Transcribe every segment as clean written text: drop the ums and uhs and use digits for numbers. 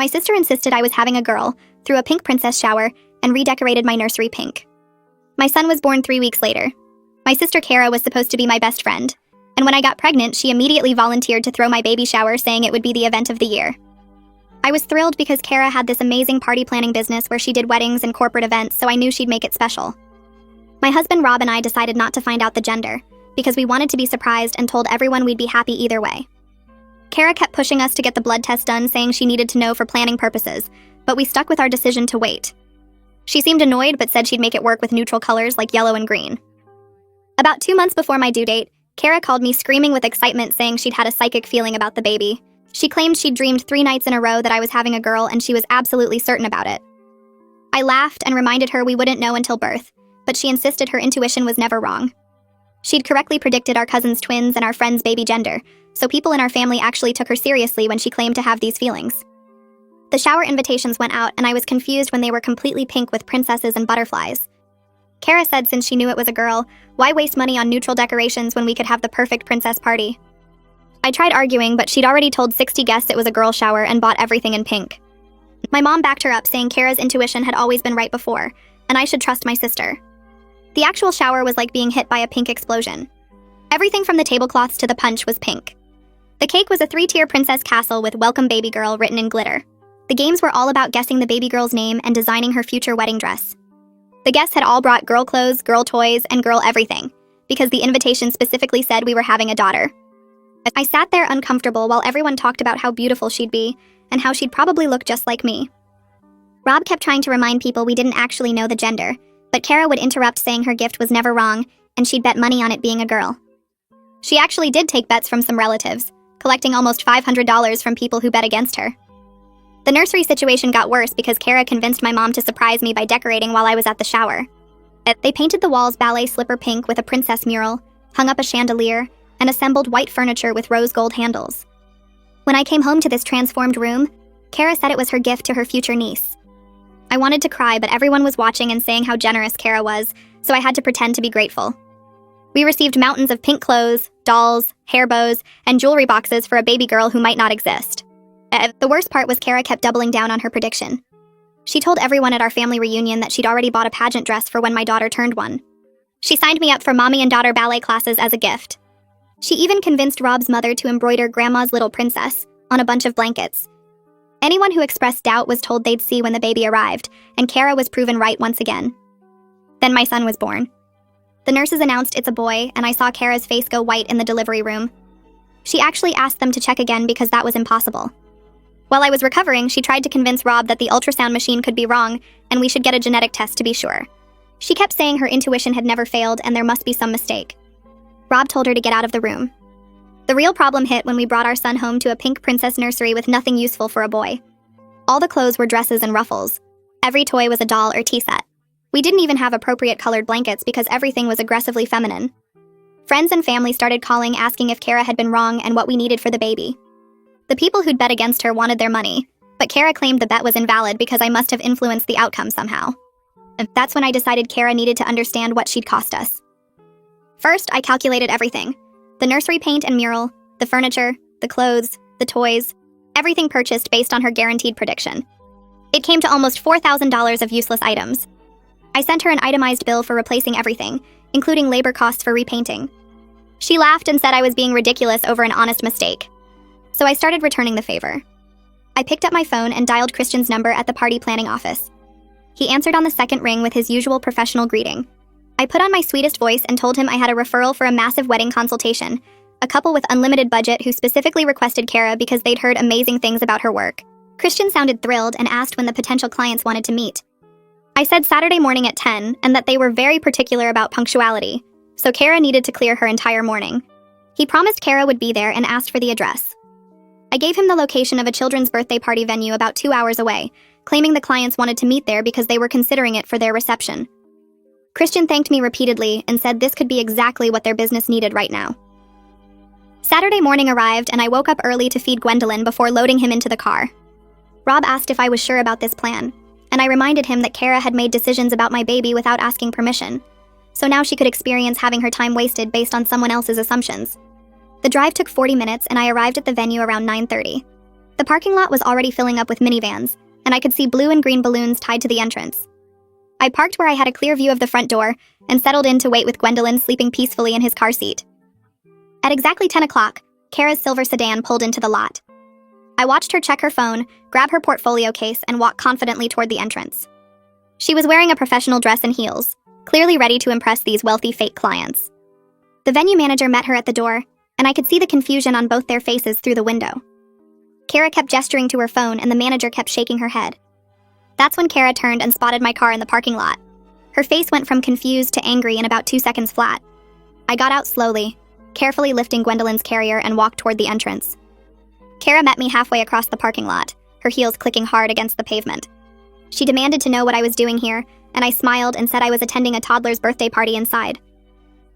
My sister insisted I was having a girl, threw a pink princess shower, and redecorated my nursery pink. My son was born 3 weeks later. My sister Kara was supposed to be my best friend, and when I got pregnant, she immediately volunteered to throw my baby shower, saying it would be the event of the year. I was thrilled because Kara had this amazing party planning business where she did weddings and corporate events, so I knew she'd make it special. My husband Rob and I decided not to find out the gender, because we wanted to be surprised and told everyone we'd be happy either way. Kara kept pushing us to get the blood test done, saying she needed to know for planning purposes, but we stuck with our decision to wait. She seemed annoyed but said she'd make it work with neutral colors like yellow and green. About 2 months before my due date, Kara called me screaming with excitement, saying she'd had a psychic feeling about the baby. She claimed she'd dreamed 3 nights in a row that I was having a girl, and she was absolutely certain about it. I laughed and reminded her we wouldn't know until birth, but she insisted her intuition was never wrong. She'd correctly predicted our cousin's twins and our friend's baby gender, so people in our family actually took her seriously when she claimed to have these feelings. The shower invitations went out, and I was confused when they were completely pink with princesses and butterflies. Kara said since she knew it was a girl, why waste money on neutral decorations when we could have the perfect princess party? I tried arguing, but she'd already told 60 guests it was a girl shower and bought everything in pink. My mom backed her up, saying Kara's intuition had always been right before, and I should trust my sister. The actual shower was like being hit by a pink explosion. Everything from the tablecloths to the punch was pink. The cake was a 3-tier princess castle with "Welcome Baby Girl" written in glitter. The games were all about guessing the baby girl's name and designing her future wedding dress. The guests had all brought girl clothes, girl toys, and girl everything, because the invitation specifically said we were having a daughter. I sat there uncomfortable while everyone talked about how beautiful she'd be, and how she'd probably look just like me. Rob kept trying to remind people we didn't actually know the gender, but Kara would interrupt, saying her gift was never wrong, and she'd bet money on it being a girl. She actually did take bets from some relatives, collecting almost $500 from people who bet against her. The nursery situation got worse because Kara convinced my mom to surprise me by decorating while I was at the shower. They painted the walls ballet slipper pink with a princess mural, hung up a chandelier, and assembled white furniture with rose gold handles. When I came home to this transformed room, Kara said it was her gift to her future niece. I wanted to cry, but everyone was watching and saying how generous Kara was, so I had to pretend to be grateful. We received mountains of pink clothes, dolls, hair bows, and jewelry boxes for a baby girl who might not exist. The worst part was Kara kept doubling down on her prediction. She told everyone at our family reunion that she'd already bought a pageant dress for when my daughter turned 1. She signed me up for mommy and daughter ballet classes as a gift. She even convinced Rob's mother to embroider Grandma's little princess on a bunch of blankets. Anyone who expressed doubt was told they'd see when the baby arrived, and Kara was proven right once again. Then my son was born. The nurses announced it's a boy, and I saw Kara's face go white in the delivery room. She actually asked them to check again because that was impossible. While I was recovering, she tried to convince Rob that the ultrasound machine could be wrong and we should get a genetic test to be sure. She kept saying her intuition had never failed and there must be some mistake. Rob told her to get out of the room. The real problem hit when we brought our son home to a pink princess nursery with nothing useful for a boy. All the clothes were dresses and ruffles. Every toy was a doll or tea set. We didn't even have appropriate colored blankets because everything was aggressively feminine. Friends and family started calling, asking if Kara had been wrong and what we needed for the baby. The people who'd bet against her wanted their money, but Kara claimed the bet was invalid because I must have influenced the outcome somehow. And that's when I decided Kara needed to understand what she'd cost us. First, I calculated everything. The nursery paint and mural, the furniture, the clothes, the toys, everything purchased based on her guaranteed prediction. It came to almost $4,000 of useless items. I sent her an itemized bill for replacing everything, including labor costs for repainting. She laughed and said I was being ridiculous over an honest mistake. So I started returning the favor. I picked up my phone and dialed Christian's number at the party planning office. He answered on the second ring with his usual professional greeting. I put on my sweetest voice and told him I had a referral for a massive wedding consultation, a couple with unlimited budget who specifically requested Kara because they'd heard amazing things about her work. Christian sounded thrilled and asked when the potential clients wanted to meet. I said Saturday morning at 10 and that they were very particular about punctuality, so Kara needed to clear her entire morning. He promised Kara would be there and asked for the address. I gave him the location of a children's birthday party venue about 2 hours away, claiming the clients wanted to meet there because they were considering it for their reception. Christian thanked me repeatedly and said this could be exactly what their business needed right now. Saturday morning arrived and I woke up early to feed Gwendolyn before loading him into the car. Rob asked if I was sure about this plan, and I reminded him that Kara had made decisions about my baby without asking permission, so now she could experience having her time wasted based on someone else's assumptions. The drive took 40 minutes and I arrived at the venue around 9:30. The parking lot was already filling up with minivans, and I could see blue and green balloons tied to the entrance. I parked where I had a clear view of the front door and settled in to wait with Gwendolyn sleeping peacefully in his car seat. At exactly 10 o'clock, Kara's silver sedan pulled into the lot. I watched her check her phone, grab her portfolio case, and walk confidently toward the entrance. She was wearing a professional dress and heels, clearly ready to impress these wealthy fake clients. The venue manager met her at the door, and I could see the confusion on both their faces through the window. Kara kept gesturing to her phone, and the manager kept shaking her head. That's when Kara turned and spotted my car in the parking lot. Her face went from confused to angry in about 2 seconds flat. I got out slowly, carefully lifting Gwendolyn's carrier, and walked toward the entrance. Kara met me halfway across the parking lot, her heels clicking hard against the pavement. She demanded to know what I was doing here, and I smiled and said I was attending a toddler's birthday party inside.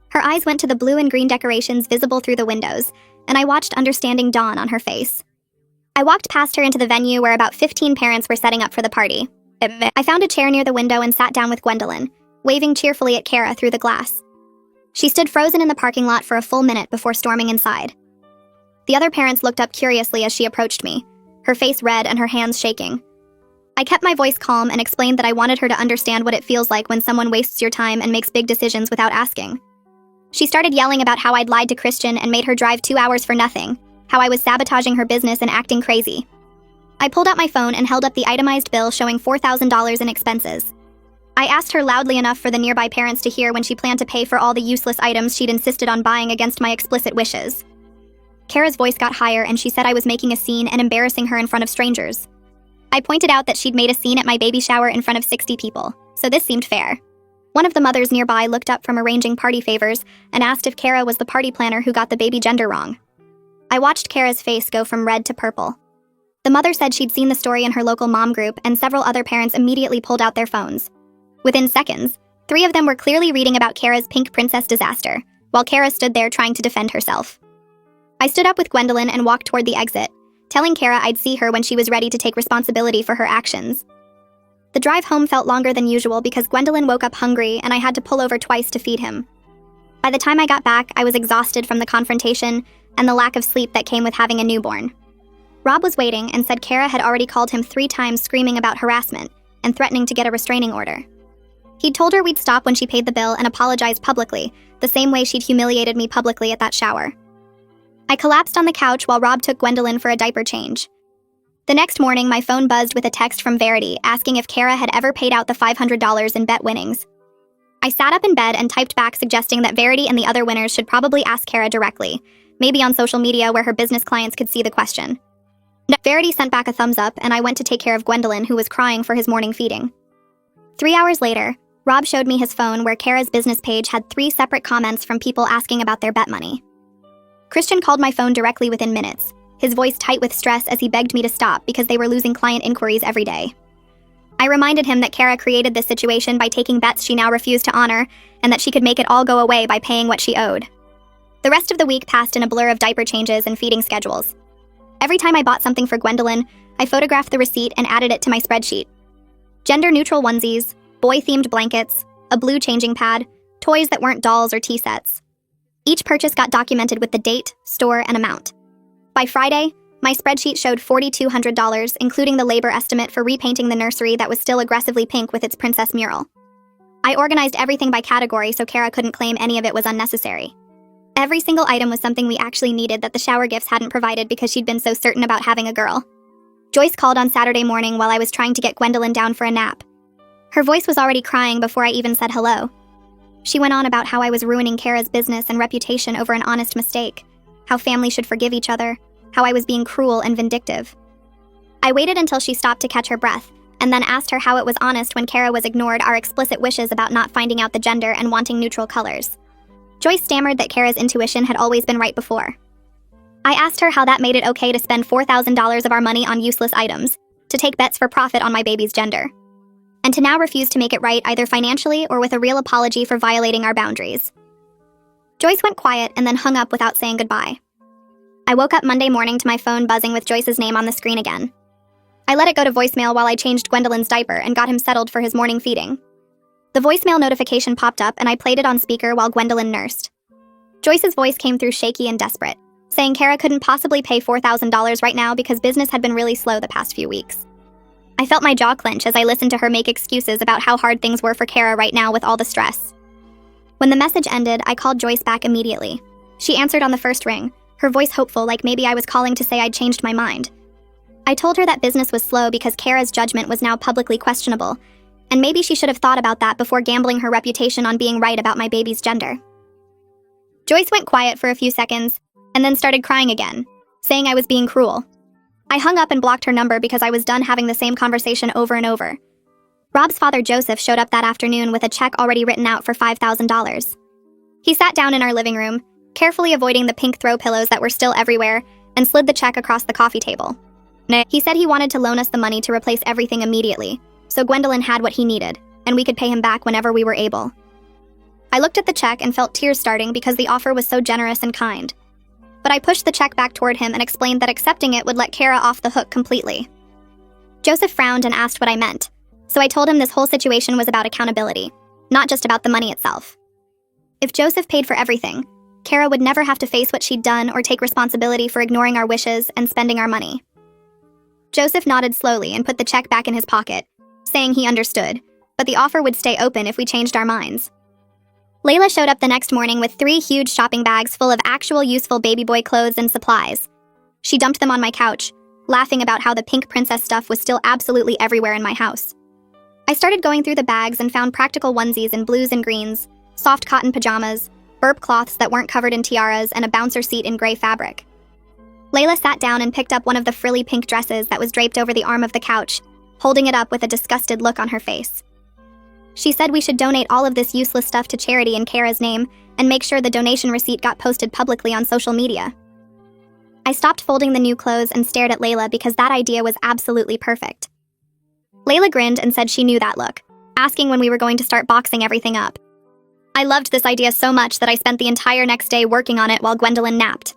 Her eyes went to the blue and green decorations visible through the windows, and I watched understanding dawn on her face. I walked past her into the venue where about 15 parents were setting up for the party. I found a chair near the window and sat down with Gwendolyn, waving cheerfully at Kara through the glass. She stood frozen in the parking lot for a full minute before storming inside. The other parents looked up curiously as she approached me, her face red and her hands shaking. I kept my voice calm and explained that I wanted her to understand what it feels like when someone wastes your time and makes big decisions without asking. She started yelling about how I'd lied to Christian and made her drive 2 hours for nothing, how I was sabotaging her business and acting crazy. I pulled out my phone and held up the itemized bill showing $4,000 in expenses. I asked her loudly enough for the nearby parents to hear when she planned to pay for all the useless items she'd insisted on buying against my explicit wishes. Kara's voice got higher and she said I was making a scene and embarrassing her in front of strangers. I pointed out that she'd made a scene at my baby shower in front of 60 people, so this seemed fair. One of the mothers nearby looked up from arranging party favors and asked if Kara was the party planner who got the baby gender wrong. I watched Kara's face go from red to purple. The mother said she'd seen the story in her local mom group, and several other parents immediately pulled out their phones. Within seconds, 3 of them were clearly reading about Kara's pink princess disaster, while Kara stood there trying to defend herself. I stood up with Gwendolyn and walked toward the exit, telling Kara I'd see her when she was ready to take responsibility for her actions. The drive home felt longer than usual because Gwendolyn woke up hungry and I had to pull over twice to feed him. By the time I got back, I was exhausted from the confrontation and the lack of sleep that came with having a newborn. Rob was waiting and said Kara had already called him 3 times screaming about harassment and threatening to get a restraining order. He'd told her we'd stop when she paid the bill and apologized publicly, the same way she'd humiliated me publicly at that shower. I collapsed on the couch while Rob took Gwendolyn for a diaper change. The next morning, my phone buzzed with a text from Verity asking if Kara had ever paid out the $500 in bet winnings. I sat up in bed and typed back suggesting that Verity and the other winners should probably ask Kara directly, maybe on social media where her business clients could see the question. Verity sent back a thumbs up, and I went to take care of Gwendolyn, who was crying for his morning feeding. 3 hours later, Rob showed me his phone where Kara's business page had 3 separate comments from people asking about their bet money. Christian called my phone directly within minutes, his voice tight with stress as he begged me to stop because they were losing client inquiries every day. I reminded him that Kara created this situation by taking bets she now refused to honor, and that she could make it all go away by paying what she owed. The rest of the week passed in a blur of diaper changes and feeding schedules. Every time I bought something for Gwendolyn, I photographed the receipt and added it to my spreadsheet. Gender-neutral onesies, boy-themed blankets, a blue changing pad, toys that weren't dolls or tea sets. Each purchase got documented with the date, store, and amount. By Friday, my spreadsheet showed $4,200, including the labor estimate for repainting the nursery that was still aggressively pink with its princess mural. I organized everything by category so Kara couldn't claim any of it was unnecessary. Every single item was something we actually needed that the shower gifts hadn't provided because she'd been so certain about having a girl. Joyce called on Saturday morning while I was trying to get Gwendolyn down for a nap. Her voice was already crying before I even said hello. She went on about how I was ruining Kara's business and reputation over an honest mistake, how family should forgive each other, how I was being cruel and vindictive. I waited until she stopped to catch her breath, and then asked her how it was honest when Kara was ignored our explicit wishes about not finding out the gender and wanting neutral colors. Joyce stammered that Kara's intuition had always been right before. I asked her how that made it okay to spend $4,000 of our money on useless items, to take bets for profit on my baby's gender, and to now refuse to make it right either financially or with a real apology for violating our boundaries. Joyce went quiet and then hung up without saying goodbye. I woke up Monday morning to my phone buzzing with Joyce's name on the screen again. I let it go to voicemail while I changed Gwendolyn's diaper and got him settled for his morning feeding. The voicemail notification popped up and I played it on speaker while Gwendolyn nursed. Joyce's voice came through shaky and desperate. saying Kara couldn't possibly pay $4,000 right now because business had been really slow the past few weeks. I felt my jaw clench as I listened to her make excuses about how hard things were for Kara right now with all the stress. When the message ended, I called Joyce back immediately. She answered on the first ring, her voice hopeful like maybe I was calling to say I'd changed my mind. I told her that business was slow because Kara's judgment was now publicly questionable, and maybe she should have thought about that before gambling her reputation on being right about my baby's gender. Joyce went quiet for a few seconds, and then started crying again, saying I was being cruel. I hung up and blocked her number because I was done having the same conversation over and over. Rob's father Joseph showed up that afternoon with a check already written out for $5,000. He sat down in our living room, carefully avoiding the pink throw pillows that were still everywhere, and slid the check across the coffee table. He said he wanted to loan us the money to replace everything immediately, so Gwendolyn had what he needed, and we could pay him back whenever we were able. I looked at the check and felt tears starting because the offer was so generous and kind. But I pushed the check back toward him and explained that accepting it would let Kara off the hook completely. Joseph frowned and asked what I meant, so I told him this whole situation was about accountability, not just about the money itself. If Joseph paid for everything, Kara would never have to face what she'd done or take responsibility for ignoring our wishes and spending our money. Joseph nodded slowly and put the check back in his pocket, saying he understood, but the offer would stay open if we changed our minds. Layla showed up the next morning with 3 huge shopping bags full of actual useful baby boy clothes and supplies. She dumped them on my couch, laughing about how the pink princess stuff was still absolutely everywhere in my house. I started going through the bags and found practical onesies in blues and greens, soft cotton pajamas, burp cloths that weren't covered in tiaras, and a bouncer seat in gray fabric. Layla sat down and picked up one of the frilly pink dresses that was draped over the arm of the couch, holding it up with a disgusted look on her face. She said we should donate all of this useless stuff to charity in Kara's name and make sure the donation receipt got posted publicly on social media. I stopped folding the new clothes and stared at Layla because that idea was absolutely perfect. Layla grinned and said she knew that look, asking when we were going to start boxing everything up. I loved this idea so much that I spent the entire next day working on it while Gwendolyn napped.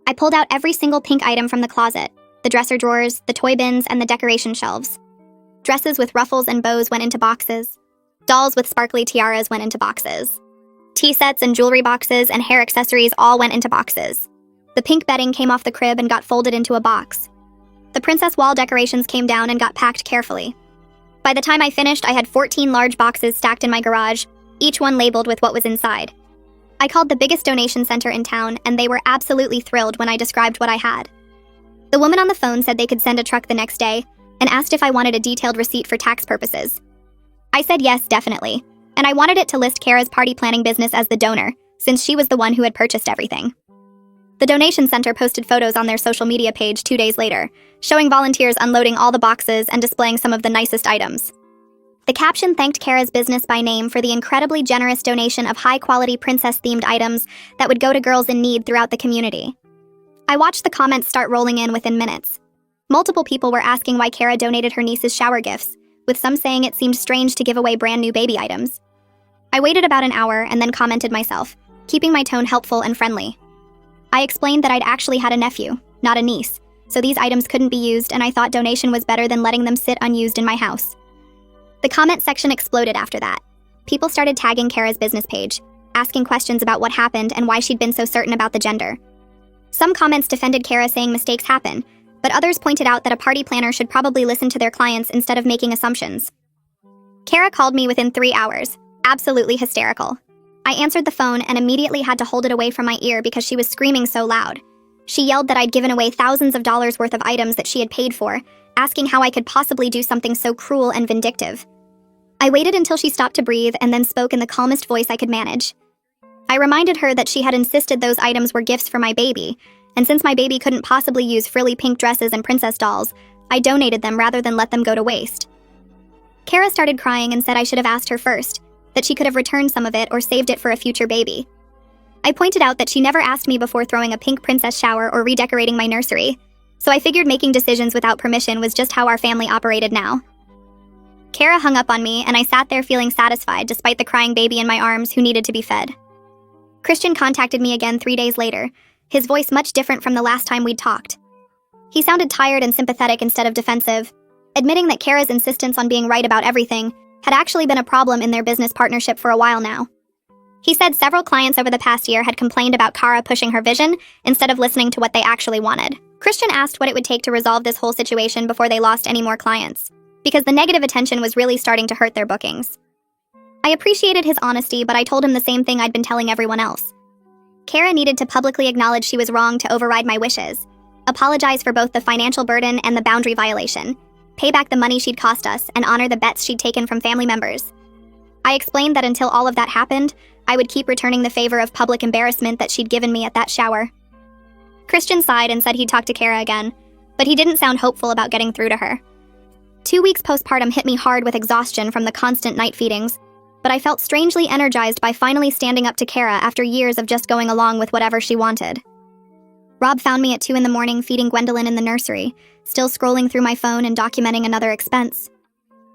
I pulled out every single pink item from the closet, the dresser drawers, the toy bins, and the decoration shelves. Dresses with ruffles and bows went into boxes. Dolls with sparkly tiaras went into boxes. Tea sets and jewelry boxes and hair accessories all went into boxes. The pink bedding came off the crib and got folded into a box. The princess wall decorations came down and got packed carefully. By the time I finished, I had 14 large boxes stacked in my garage, each one labeled with what was inside. I called the biggest donation center in town, and they were absolutely thrilled when I described what I had. The woman on the phone said they could send a truck the next day and asked if I wanted a detailed receipt for tax purposes. I said yes, definitely, and I wanted it to list Kara's party planning business as the donor, since she was the one who had purchased everything. The donation center posted photos on their social media page 2 days later, showing volunteers unloading all the boxes and displaying some of the nicest items. The caption thanked Kara's business by name for the incredibly generous donation of high-quality princess-themed items that would go to girls in need throughout the community. I watched the comments start rolling in within minutes. Multiple people were asking why Kara donated her niece's shower gifts, with some saying it seemed strange to give away brand new baby items. I waited about an hour and then commented myself, keeping my tone helpful and friendly. I explained that I'd actually had a nephew, not a niece, so these items couldn't be used, and I thought donation was better than letting them sit unused in my house. The comment section exploded after that. People started tagging Kara's business page, asking questions about what happened and why she'd been so certain about the gender. Some comments defended Kara, saying mistakes happen, but others pointed out that a party planner should probably listen to their clients instead of making assumptions. Kara called me within 3 hours, absolutely hysterical. I answered the phone and immediately had to hold it away from my ear because she was screaming so loud. She yelled that I'd given away thousands of dollars worth of items that she had paid for, asking how I could possibly do something so cruel and vindictive. I waited until she stopped to breathe and then spoke in the calmest voice I could manage. I reminded her that she had insisted those items were gifts for my baby, and since my baby couldn't possibly use frilly pink dresses and princess dolls, I donated them rather than let them go to waste. Kara started crying and said I should have asked her first, that she could have returned some of it or saved it for a future baby. I pointed out that she never asked me before throwing a pink princess shower or redecorating my nursery, so I figured making decisions without permission was just how our family operated now. Kara hung up on me, and I sat there feeling satisfied despite the crying baby in my arms who needed to be fed. Christian contacted me again 3 days later, his voice much different from the last time we'd talked. He sounded tired and sympathetic instead of defensive, admitting that Kara's insistence on being right about everything had actually been a problem in their business partnership for a while now. He said several clients over the past year had complained about Kara pushing her vision instead of listening to what they actually wanted. Christian asked what it would take to resolve this whole situation before they lost any more clients, because the negative attention was really starting to hurt their bookings. I appreciated his honesty, but I told him the same thing I'd been telling everyone else. Kara needed to publicly acknowledge she was wrong to override my wishes, apologize for both the financial burden and the boundary violation, pay back the money she'd cost us, and honor the bets she'd taken from family members. I explained that until all of that happened, I would keep returning the favor of public embarrassment that she'd given me at that shower. Christian sighed and said he'd talk to Kara again, but he didn't sound hopeful about getting through to her. 2 weeks postpartum hit me hard with exhaustion from the constant night feedings, but I felt strangely energized by finally standing up to Kara after years of just going along with whatever she wanted. Rob found me at 2 a.m. feeding Gwendolyn in the nursery, still scrolling through my phone and documenting another expense.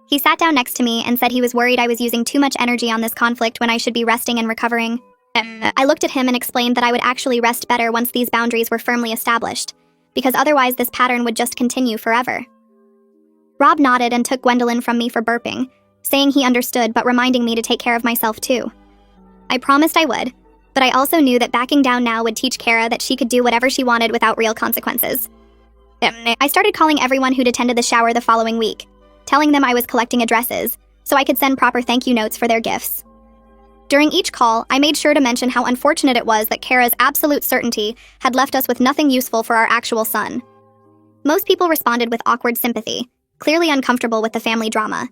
He sat down next to me and said he was worried I was using too much energy on this conflict when I should be resting and recovering. I looked at him and explained that I would actually rest better once these boundaries were firmly established, because otherwise this pattern would just continue forever. Rob nodded and took Gwendolyn from me for burping, saying he understood but reminding me to take care of myself too. I promised I would, but I also knew that backing down now would teach Kara that she could do whatever she wanted without real consequences. I started calling everyone who'd attended the shower the following week, telling them I was collecting addresses, so I could send proper thank you notes for their gifts. During each call, I made sure to mention how unfortunate it was that Kara's absolute certainty had left us with nothing useful for our actual son. Most people responded with awkward sympathy, clearly uncomfortable with the family drama.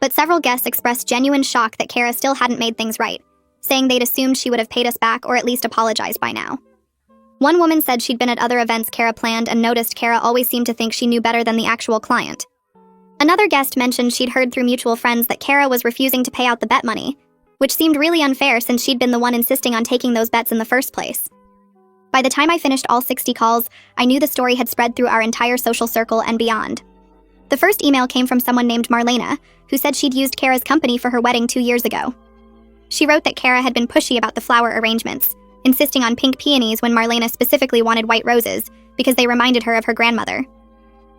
But several guests expressed genuine shock that Kara still hadn't made things right, saying they'd assumed she would have paid us back or at least apologized by now. One woman said she'd been at other events Kara planned and noticed Kara always seemed to think she knew better than the actual client. Another guest mentioned she'd heard through mutual friends that Kara was refusing to pay out the bet money, which seemed really unfair since she'd been the one insisting on taking those bets in the first place. By the time I finished all 60 calls, I knew the story had spread through our entire social circle and beyond. The first email came from someone named Marlena, who said she'd used Kara's company for her wedding 2 years ago. She wrote that Kara had been pushy about the flower arrangements, insisting on pink peonies when Marlena specifically wanted white roses because they reminded her of her grandmother.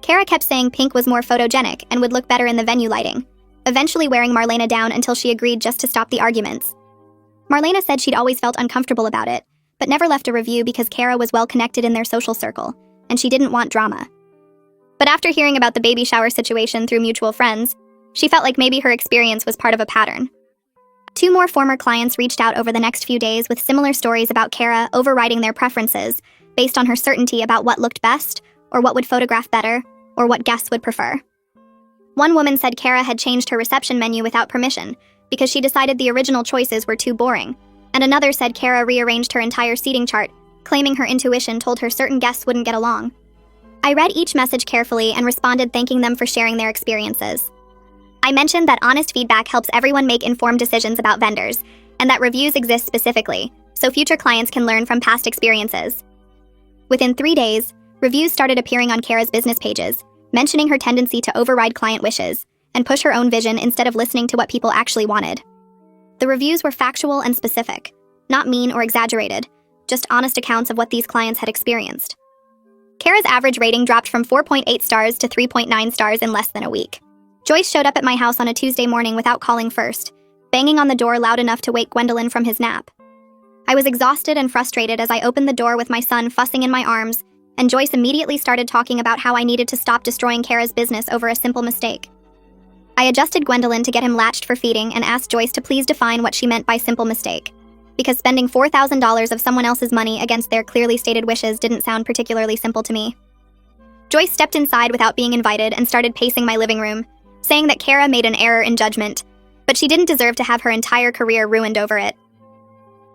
Kara kept saying pink was more photogenic and would look better in the venue lighting, eventually wearing Marlena down until she agreed just to stop the arguments. Marlena said she'd always felt uncomfortable about it, but never left a review because Kara was well connected in their social circle, and she didn't want drama. But after hearing about the baby shower situation through mutual friends, she felt like maybe her experience was part of a pattern. 2 more former clients reached out over the next few days with similar stories about Kara overriding their preferences based on her certainty about what looked best, or what would photograph better, or what guests would prefer. One woman said Kara had changed her reception menu without permission because she decided the original choices were too boring, and another said Kara rearranged her entire seating chart, claiming her intuition told her certain guests wouldn't get along. I read each message carefully and responded thanking them for sharing their experiences. I mentioned that honest feedback helps everyone make informed decisions about vendors, and that reviews exist specifically, so future clients can learn from past experiences. Within 3 days, reviews started appearing on Kara's business pages, mentioning her tendency to override client wishes and push her own vision instead of listening to what people actually wanted. The reviews were factual and specific, not mean or exaggerated, just honest accounts of what these clients had experienced. Kara's average rating dropped from 4.8 stars to 3.9 stars in less than a week. Joyce showed up at my house on a Tuesday morning without calling first, banging on the door loud enough to wake Gwendolyn from his nap. I was exhausted and frustrated as I opened the door with my son fussing in my arms, and Joyce immediately started talking about how I needed to stop destroying Kara's business over a simple mistake. I adjusted Gwendolyn to get him latched for feeding and asked Joyce to please define what she meant by simple mistake, because spending $4,000 of someone else's money against their clearly stated wishes didn't sound particularly simple to me. Joyce stepped inside without being invited and started pacing my living room, saying that Kara made an error in judgment, but she didn't deserve to have her entire career ruined over it.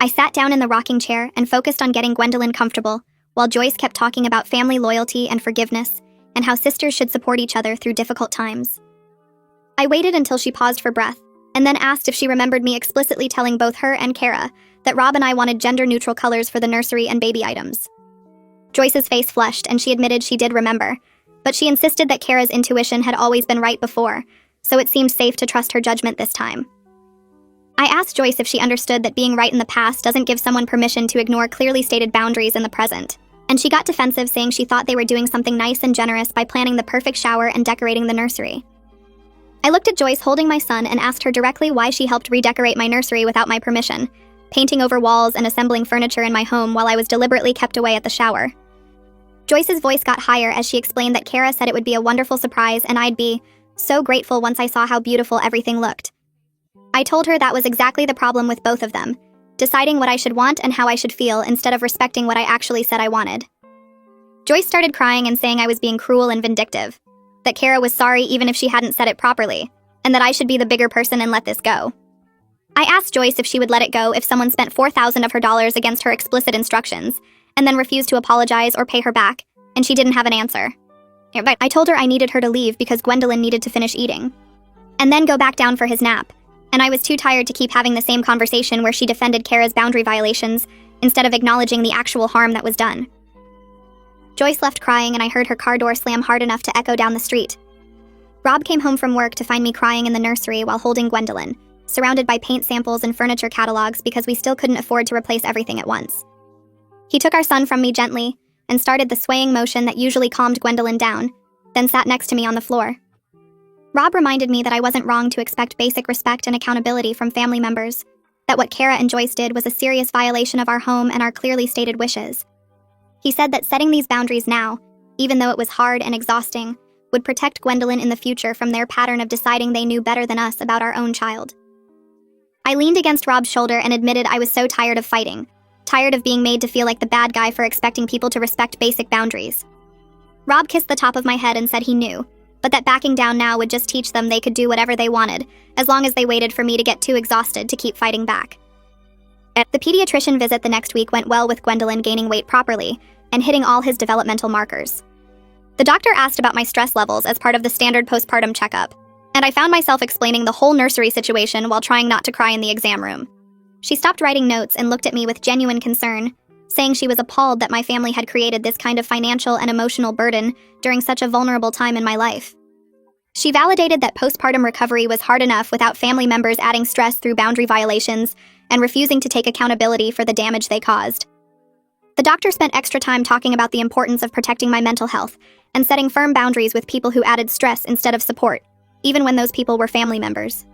I sat down in the rocking chair and focused on getting Gwendolyn comfortable, while Joyce kept talking about family loyalty and forgiveness, and how sisters should support each other through difficult times. I waited until she paused for breath, and then asked if she remembered me explicitly telling both her and Kara that Rob and I wanted gender-neutral colors for the nursery and baby items. Joyce's face flushed, and she admitted she did remember, but she insisted that Kara's intuition had always been right before, so it seemed safe to trust her judgment this time. I asked Joyce if she understood that being right in the past doesn't give someone permission to ignore clearly stated boundaries in the present, and she got defensive, saying she thought they were doing something nice and generous by planning the perfect shower and decorating the nursery. I looked at Joyce holding my son and asked her directly why she helped redecorate my nursery without my permission, painting over walls and assembling furniture in my home while I was deliberately kept away at the shower. Joyce's voice got higher as she explained that Kara said it would be a wonderful surprise and I'd be so grateful once I saw how beautiful everything looked. I told her that was exactly the problem with both of them, deciding what I should want and how I should feel instead of respecting what I actually said I wanted. Joyce started crying and saying I was being cruel and vindictive, that Kara was sorry even if she hadn't said it properly, and that I should be the bigger person and let this go. I asked Joyce if she would let it go if someone spent $4,000 of her dollars against her explicit instructions, and then refused to apologize or pay her back, and she didn't have an answer. But I told her I needed her to leave because Gwendolyn needed to finish eating, and then go back down for his nap, and I was too tired to keep having the same conversation where she defended Kara's boundary violations instead of acknowledging the actual harm that was done. Joyce left crying and I heard her car door slam hard enough to echo down the street. Rob came home from work to find me crying in the nursery while holding Gwendolyn, surrounded by paint samples and furniture catalogs because we still couldn't afford to replace everything at once. He took our son from me gently and started the swaying motion that usually calmed Gwendolyn down, then sat next to me on the floor. Rob reminded me that I wasn't wrong to expect basic respect and accountability from family members, that what Kara and Joyce did was a serious violation of our home and our clearly stated wishes. He said that setting these boundaries now, even though it was hard and exhausting, would protect Gwendolyn in the future from their pattern of deciding they knew better than us about our own child. I leaned against Rob's shoulder and admitted I was so tired of fighting, tired of being made to feel like the bad guy for expecting people to respect basic boundaries. Rob kissed the top of my head and said he knew, but that backing down now would just teach them they could do whatever they wanted, as long as they waited for me to get too exhausted to keep fighting back. The pediatrician visit the next week went well with Gwendolyn gaining weight properly and hitting all his developmental markers. The doctor asked about my stress levels as part of the standard postpartum checkup, and I found myself explaining the whole nursery situation while trying not to cry in the exam room. She stopped writing notes and looked at me with genuine concern, saying she was appalled that my family had created this kind of financial and emotional burden during such a vulnerable time in my life. She validated that postpartum recovery was hard enough without family members adding stress through boundary violations and refusing to take accountability for the damage they caused. The doctor spent extra time talking about the importance of protecting my mental health and setting firm boundaries with people who added stress instead of support, even when those people were family members.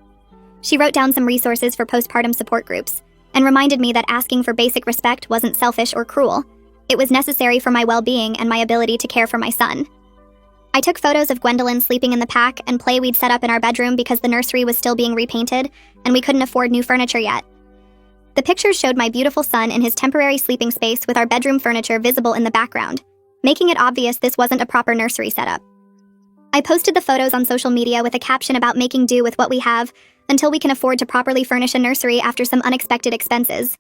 She wrote down some resources for postpartum support groups and reminded me that asking for basic respect wasn't selfish or cruel. It was necessary for my well-being and my ability to care for my son. I took photos of Gwendolyn sleeping in the pack and play we'd set up in our bedroom because the nursery was still being repainted and we couldn't afford new furniture yet. The pictures showed my beautiful son in his temporary sleeping space with our bedroom furniture visible in the background, making it obvious this wasn't a proper nursery setup. I posted the photos on social media with a caption about making do with what we have until we can afford to properly furnish a nursery after some unexpected expenses.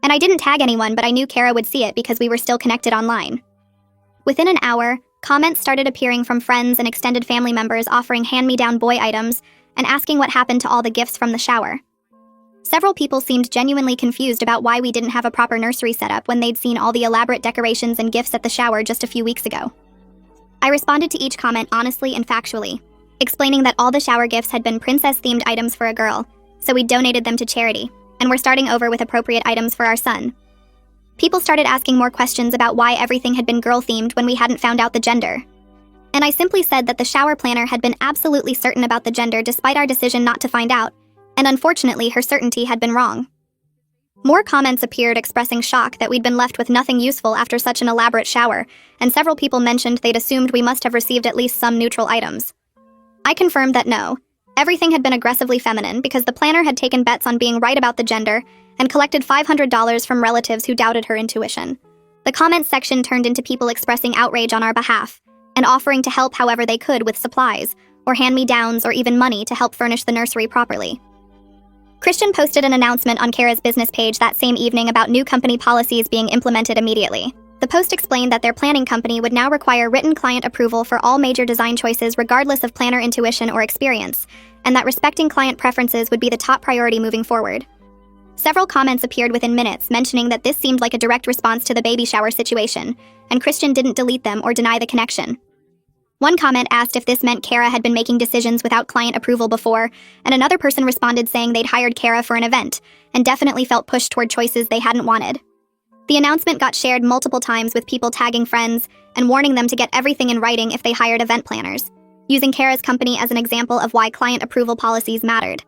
And I didn't tag anyone, but I knew Kara would see it because we were still connected online. Within an hour, comments started appearing from friends and extended family members offering hand-me-down boy items and asking what happened to all the gifts from the shower. Several people seemed genuinely confused about why we didn't have a proper nursery setup when they'd seen all the elaborate decorations and gifts at the shower just a few weeks ago. I responded to each comment honestly and factually, explaining that all the shower gifts had been princess-themed items for a girl, so we donated them to charity, and we're starting over with appropriate items for our son. People started asking more questions about why everything had been girl-themed when we hadn't found out the gender. And I simply said that the shower planner had been absolutely certain about the gender despite our decision not to find out, and unfortunately her certainty had been wrong. More comments appeared expressing shock that we'd been left with nothing useful after such an elaborate shower, and several people mentioned they'd assumed we must have received at least some neutral items. I confirmed that no, everything had been aggressively feminine because the planner had taken bets on being right about the gender and collected $500 from relatives who doubted her intuition. The comments section turned into people expressing outrage on our behalf and offering to help however they could with supplies, or hand-me-downs, or even money to help furnish the nursery properly. Christian posted an announcement on Kara's business page that same evening about new company policies being implemented immediately. The post explained that their planning company would now require written client approval for all major design choices regardless of planner intuition or experience, and that respecting client preferences would be the top priority moving forward. Several comments appeared within minutes mentioning that this seemed like a direct response to the baby shower situation, and Christian didn't delete them or deny the connection. One comment asked if this meant Kara had been making decisions without client approval before, and another person responded saying they'd hired Kara for an event and definitely felt pushed toward choices they hadn't wanted. The announcement got shared multiple times with people tagging friends and warning them to get everything in writing if they hired event planners, using Kara's company as an example of why client approval policies mattered.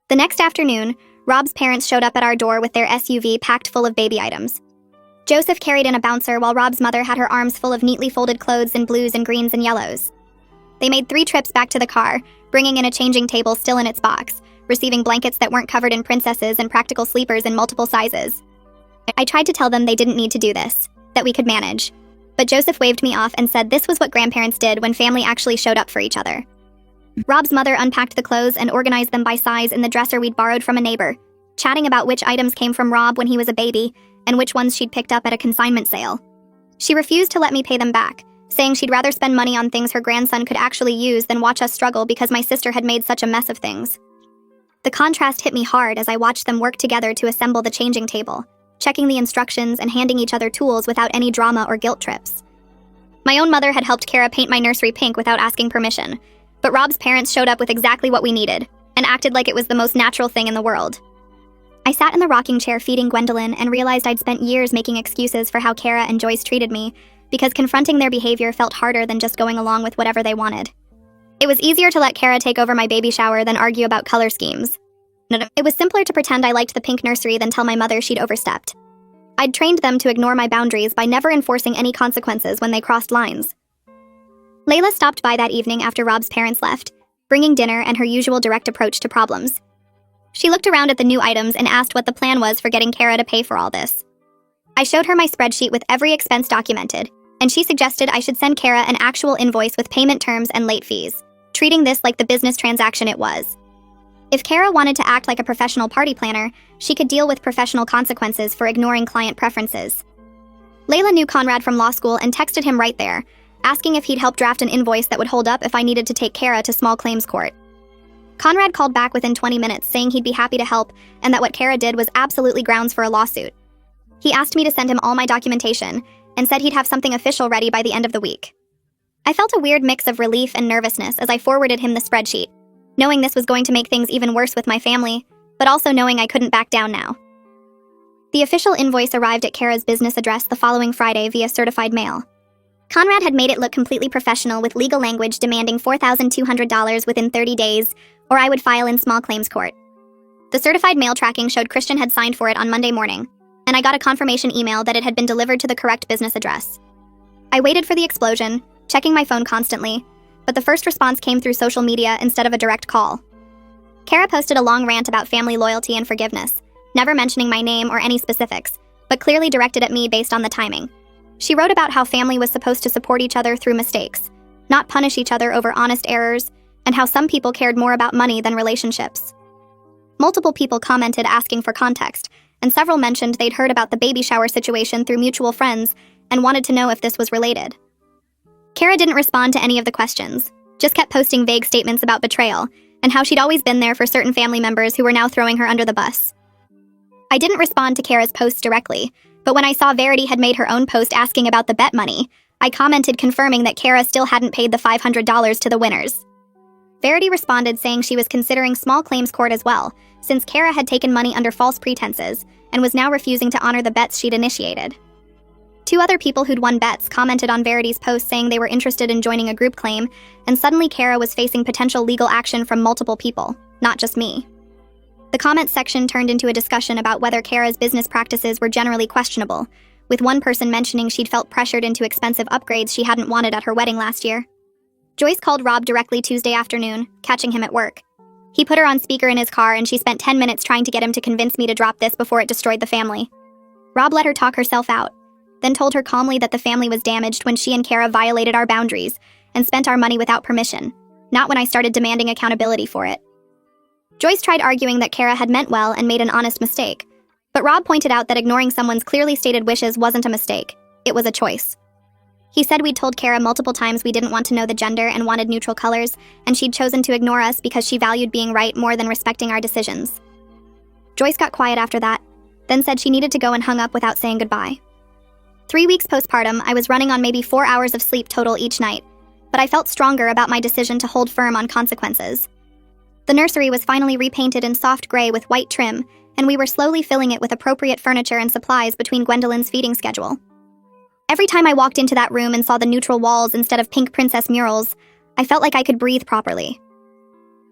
The next afternoon, Rob's parents showed up at our door with their SUV packed full of baby items. Joseph carried in a bouncer while Rob's mother had her arms full of neatly folded clothes in blues and greens and yellows. They made 3 trips back to the car, bringing in a changing table still in its box, receiving blankets that weren't covered in princesses and practical sleepers in multiple sizes. I tried to tell them they didn't need to do this, that we could manage. But Joseph waved me off and said this was what grandparents did when family actually showed up for each other. Rob's mother unpacked the clothes and organized them by size in the dresser we'd borrowed from a neighbor, chatting about which items came from Rob when he was a baby and which ones she'd picked up at a consignment sale. She refused to let me pay them back, saying she'd rather spend money on things her grandson could actually use than watch us struggle because my sister had made such a mess of things. The contrast hit me hard as I watched them work together to assemble the changing table, checking the instructions and handing each other tools without any drama or guilt trips. My own mother had helped Kara paint my nursery pink without asking permission, but Rob's parents showed up with exactly what we needed and acted like it was the most natural thing in the world. I sat in the rocking chair feeding Gwendolyn and realized I'd spent years making excuses for how Kara and Joyce treated me because confronting their behavior felt harder than just going along with whatever they wanted. It was easier to let Kara take over my baby shower than argue about color schemes. It was simpler to pretend I liked the pink nursery than tell my mother she'd overstepped. I'd trained them to ignore my boundaries by never enforcing any consequences when they crossed lines. Layla stopped by that evening after Rob's parents left, bringing dinner and her usual direct approach to problems. She looked around at the new items and asked what the plan was for getting Kara to pay for all this. I showed her my spreadsheet with every expense documented, and she suggested I should send Kara an actual invoice with payment terms and late fees, treating this like the business transaction it was. If Kara wanted to act like a professional party planner, she could deal with professional consequences for ignoring client preferences. Layla knew Conrad from law school and texted him right there, asking if he'd help draft an invoice that would hold up if I needed to take Kara to small claims court. Conrad called back within 20 minutes saying he'd be happy to help and that what Kara did was absolutely grounds for a lawsuit. He asked me to send him all my documentation and said he'd have something official ready by the end of the week. I felt a weird mix of relief and nervousness as I forwarded him the spreadsheet, knowing this was going to make things even worse with my family, but also knowing I couldn't back down now. The official invoice arrived at Kara's business address the following Friday via certified mail. Conrad had made it look completely professional with legal language demanding $4,200 within 30 days, or I would file in small claims court. The certified mail tracking showed Christian had signed for it on Monday morning, and I got a confirmation email that it had been delivered to the correct business address. I waited for the explosion, checking my phone constantly, but the first response came through social media instead of a direct call. Kara posted a long rant about family loyalty and forgiveness, never mentioning my name or any specifics, but clearly directed at me based on the timing. She wrote about how family was supposed to support each other through mistakes, not punish each other over honest errors, and how some people cared more about money than relationships. Multiple people commented asking for context, and several mentioned they'd heard about the baby shower situation through mutual friends and wanted to know if this was related. Kara didn't respond to any of the questions, just kept posting vague statements about betrayal and how she'd always been there for certain family members who were now throwing her under the bus. I didn't respond to Kara's posts directly, but when I saw Verity had made her own post asking about the bet money, I commented confirming that Kara still hadn't paid the $500 to the winners. Verity responded saying she was considering small claims court as well, since Kara had taken money under false pretenses and was now refusing to honor the bets she'd initiated. 2 other people who'd won bets commented on Verity's post saying they were interested in joining a group claim, and suddenly Kara was facing potential legal action from multiple people, not just me. The comments section turned into a discussion about whether Kara's business practices were generally questionable, with one person mentioning she'd felt pressured into expensive upgrades she hadn't wanted at her wedding last year. Joyce called Rob directly Tuesday afternoon, catching him at work. He put her on speaker in his car and she spent 10 minutes trying to get him to convince me to drop this before it destroyed the family. Rob let her talk herself out, then told her calmly that the family was damaged when she and Kara violated our boundaries and spent our money without permission, not when I started demanding accountability for it. Joyce tried arguing that Kara had meant well and made an honest mistake, but Rob pointed out that ignoring someone's clearly stated wishes wasn't a mistake, it was a choice. He said we'd told Kara multiple times we didn't want to know the gender and wanted neutral colors, and she'd chosen to ignore us because she valued being right more than respecting our decisions. Joyce got quiet after that, then said she needed to go and hung up without saying goodbye. 3 weeks postpartum, I was running on maybe 4 hours of sleep total each night, but I felt stronger about my decision to hold firm on consequences. The nursery was finally repainted in soft gray with white trim, and we were slowly filling it with appropriate furniture and supplies between Gwendolyn's feeding schedule. Every time I walked into that room and saw the neutral walls instead of pink princess murals, I felt like I could breathe properly.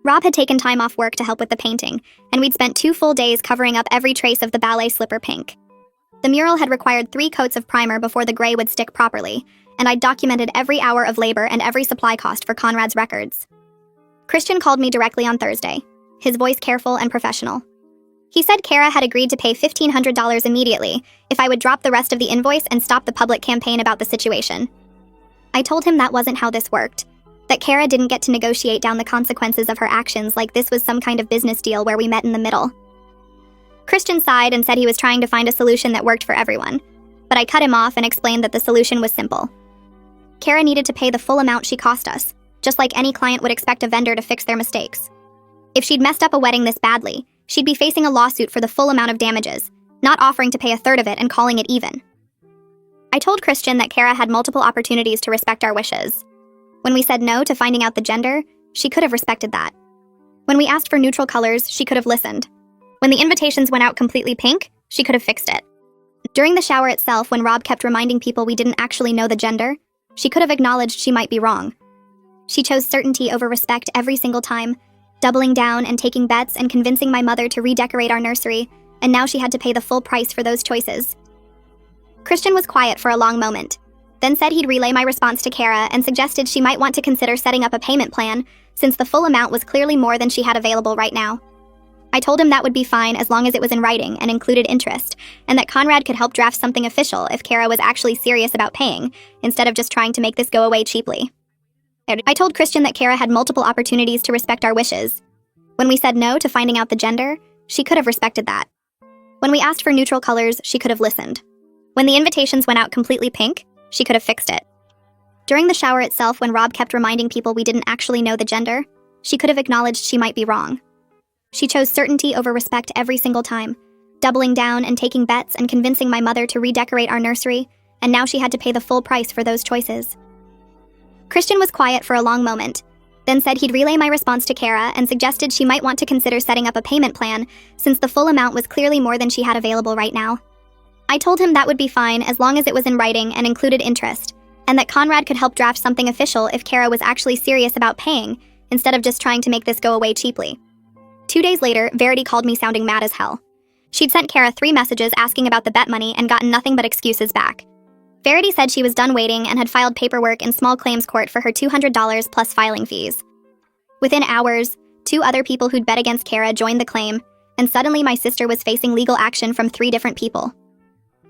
Rob had taken time off work to help with the painting, and we'd spent 2 full days covering up every trace of the ballet slipper pink. The mural had required 3 coats of primer before the gray would stick properly, and I'd documented every hour of labor and every supply cost for Conrad's records. Christian called me directly on Thursday, his voice careful and professional. He said Kara had agreed to pay $1,500 immediately if I would drop the rest of the invoice and stop the public campaign about the situation. I told him that wasn't how this worked, that Kara didn't get to negotiate down the consequences of her actions like this was some kind of business deal where we met in the middle. Christian sighed and said he was trying to find a solution that worked for everyone, but I cut him off and explained that the solution was simple. Kara needed to pay the full amount she cost us, just like any client would expect a vendor to fix their mistakes. If she'd messed up a wedding this badly, she'd be facing a lawsuit for the full amount of damages, not offering to pay a third of it and calling it even. I told Christian that Kara had multiple opportunities to respect our wishes. When we said no to finding out the gender, she could have respected that. When we asked for neutral colors, she could have listened. When the invitations went out completely pink, she could have fixed it. During the shower itself, when Rob kept reminding people we didn't actually know the gender, she could have acknowledged she might be wrong. She chose certainty over respect every single time, doubling down and taking bets and convincing my mother to redecorate our nursery, and now she had to pay the full price for those choices. Christian was quiet for a long moment, then said he'd relay my response to Kara and suggested she might want to consider setting up a payment plan, since the full amount was clearly more than she had available right now. I told him that would be fine as long as it was in writing and included interest, and that Conrad could help draft something official if Kara was actually serious about paying, instead of just trying to make this go away cheaply. I told Christian that Kara had multiple opportunities to respect our wishes. When we said no to finding out the gender, she could have respected that. When we asked for neutral colors, she could have listened. When the invitations went out completely pink, she could have fixed it. During the shower itself, when Rob kept reminding people we didn't actually know the gender, she could have acknowledged she might be wrong. She chose certainty over respect every single time, doubling down and taking bets and convincing my mother to redecorate our nursery, and now she had to pay the full price for those choices. Christian was quiet for a long moment, then said he'd relay my response to Kara and suggested she might want to consider setting up a payment plan since the full amount was clearly more than she had available right now. I told him that would be fine as long as it was in writing and included interest, and that Conrad could help draft something official if Kara was actually serious about paying, instead of just trying to make this go away cheaply. 2 days later, Verity called me sounding mad as hell. She'd sent Kara 3 messages asking about the bet money and gotten nothing but excuses back. Verity said she was done waiting and had filed paperwork in small claims court for her $200 plus filing fees. Within hours, 2 other people who'd bet against Kara joined the claim, and suddenly my sister was facing legal action from 3 different people.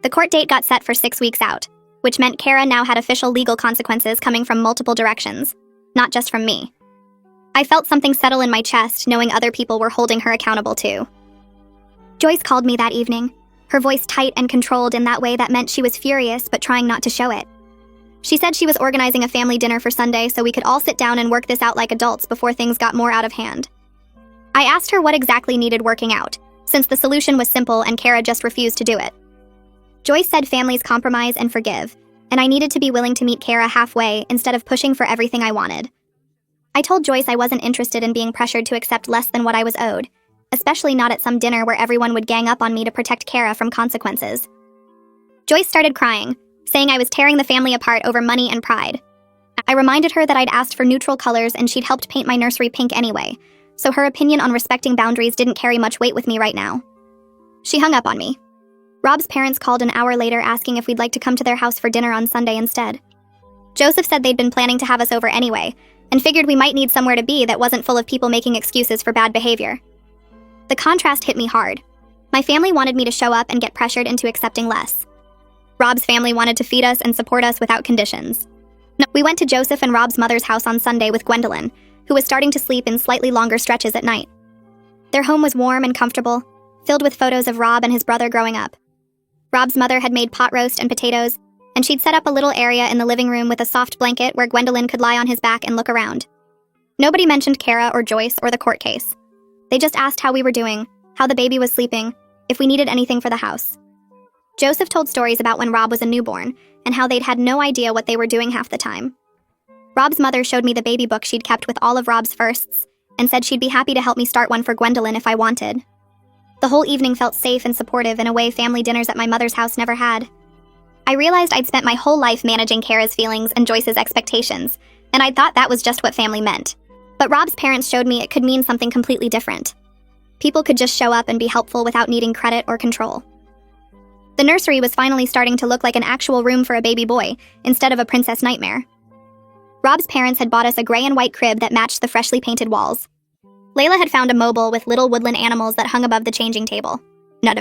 The court date got set for 6 weeks out, which meant Kara now had official legal consequences coming from multiple directions, not just from me. I felt something settle in my chest knowing other people were holding her accountable too. Joyce called me that evening, her voice tight and controlled in that way that meant she was furious but trying not to show it. She said she was organizing a family dinner for Sunday so we could all sit down and work this out like adults before things got more out of hand. I asked her what exactly needed working out, since the solution was simple and Kara just refused to do it. Joyce said families compromise and forgive, and I needed to be willing to meet Kara halfway instead of pushing for everything I wanted. I told Joyce I wasn't interested in being pressured to accept less than what I was owed, especially not at some dinner where everyone would gang up on me to protect Kara from consequences. Joyce started crying, saying I was tearing the family apart over money and pride. I reminded her that I'd asked for neutral colors and she'd helped paint my nursery pink anyway, so her opinion on respecting boundaries didn't carry much weight with me right now. She hung up on me. Rob's parents called an hour later asking if we'd like to come to their house for dinner on Sunday instead. Joseph said they'd been planning to have us over anyway, and figured we might need somewhere to be that wasn't full of people making excuses for bad behavior. The contrast hit me hard. My family wanted me to show up and get pressured into accepting less. Rob's family wanted to feed us and support us without conditions. We went to Joseph and Rob's mother's house on Sunday with Gwendolyn, who was starting to sleep in slightly longer stretches at night. Their home was warm and comfortable, filled with photos of Rob and his brother growing up. Rob's mother had made pot roast and potatoes, and she'd set up a little area in the living room with a soft blanket where Gwendolyn could lie on his back and look around. Nobody mentioned Kara or Joyce or the court case. They just asked how we were doing, how the baby was sleeping, if we needed anything for the house. Joseph told stories about when Rob was a newborn, and how they'd had no idea what they were doing half the time. Rob's mother showed me the baby book she'd kept with all of Rob's firsts, and said she'd be happy to help me start one for Gwendolyn if I wanted. The whole evening felt safe and supportive in a way family dinners at my mother's house never had. I realized I'd spent my whole life managing Kara's feelings and Joyce's expectations, and I'd thought that was just what family meant. But Rob's parents showed me it could mean something completely different. People could just show up and be helpful without needing credit or control. The nursery was finally starting to look like an actual room for a baby boy, instead of a princess nightmare. Rob's parents had bought us a gray and white crib that matched the freshly painted walls. Layla had found a mobile with little woodland animals that hung above the changing table.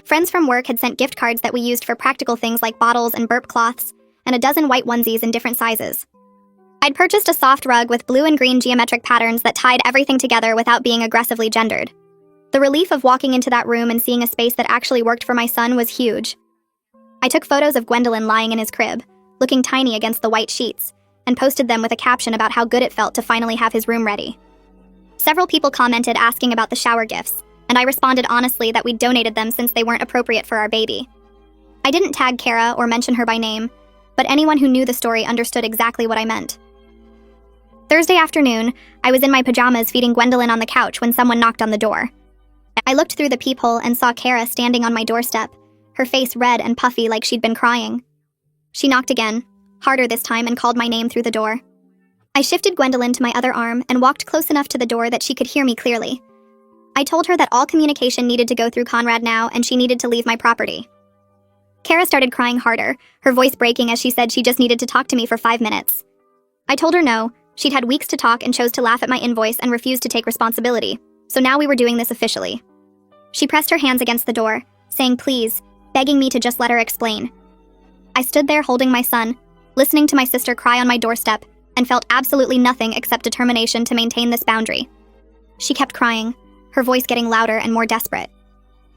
Friends from work had sent gift cards that we used for practical things like bottles and burp cloths, and a dozen white onesies in different sizes. I'd purchased a soft rug with blue and green geometric patterns that tied everything together without being aggressively gendered. The relief of walking into that room and seeing a space that actually worked for my son was huge. I took photos of Gwendolyn lying in his crib, looking tiny against the white sheets, and posted them with a caption about how good it felt to finally have his room ready. Several people commented asking about the shower gifts, and I responded honestly that we'd donated them since they weren't appropriate for our baby. I didn't tag Kara or mention her by name, but anyone who knew the story understood exactly what I meant. Thursday afternoon, I was in my pajamas feeding Gwendolyn on the couch when someone knocked on the door. I looked through the peephole and saw Kara standing on my doorstep, her face red and puffy like she'd been crying. She knocked again, harder this time, and called my name through the door. I shifted Gwendolyn to my other arm and walked close enough to the door that she could hear me clearly. I told her that all communication needed to go through Conrad now and she needed to leave my property. Kara started crying harder, her voice breaking as she said she just needed to talk to me for 5 minutes. I told her no, she'd had weeks to talk and chose to laugh at my invoice and refused to take responsibility, so now we were doing this officially. She pressed her hands against the door, saying please, begging me to just let her explain. I stood there holding my son, listening to my sister cry on my doorstep, and felt absolutely nothing except determination to maintain this boundary. She kept crying, her voice getting louder and more desperate.